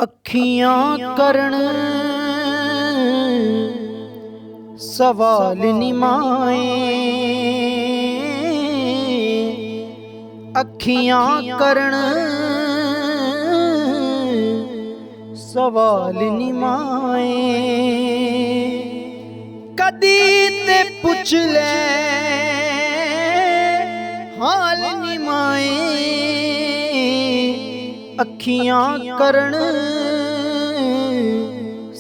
अखियां करन सवाल निमाए, अखियां करन सवाल निमाए। कदी ते पुछ ले हाल निमाए, अखियां करन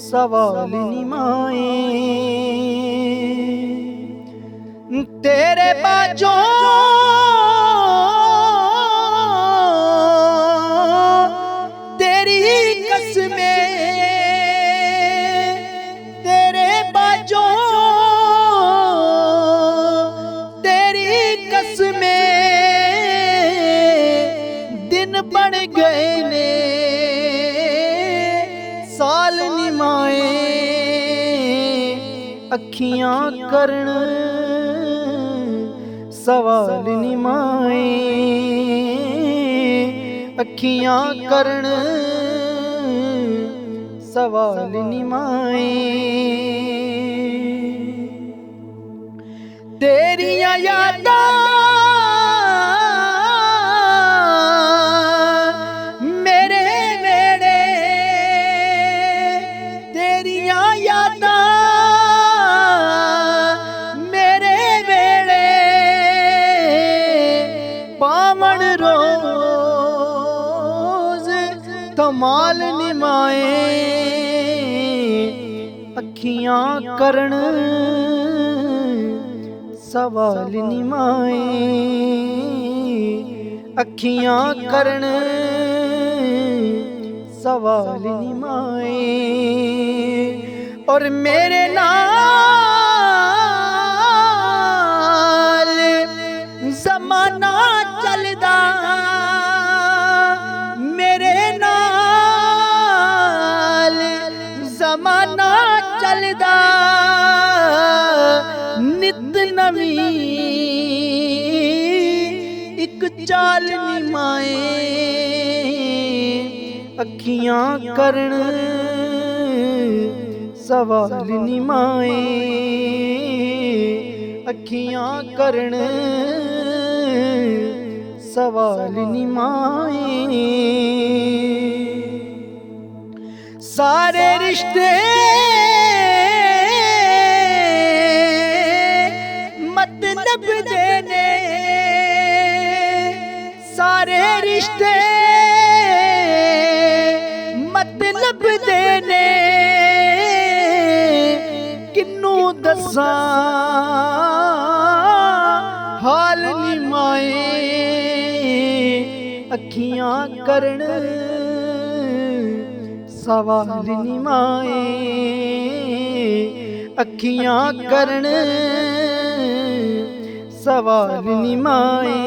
सवाल निमाए। तेरे बाजों तेरी कसमें, तेरे बाजों तेरी कसमें दिन बन गए ने साल निमाए। अखियां करन सवाल निमाए, अखियां करन सवाल निमाए। तेरियां यादां मेरे वेड़े, तेरियां यादां मेरे वेड़े पावन रोज कमाल निमाए। अखियां करन सवाल निमाए, अखियां करन सवाल निमाए। और मेरे नाल ज़माना चलदा, मेरे नाल ज़माना चलदा, नित नवी एक चाल निमाए। अखियां करन सवाल निमाए, अखियां करन सवाल निमाए। सारे रिश्ते मतलब देने, सारे रिश्ते मतलब देने, किन्नू दस्सां हाल निमाए। अखियां करन सवाल निमाए, अखियां करन सवाल निमाए।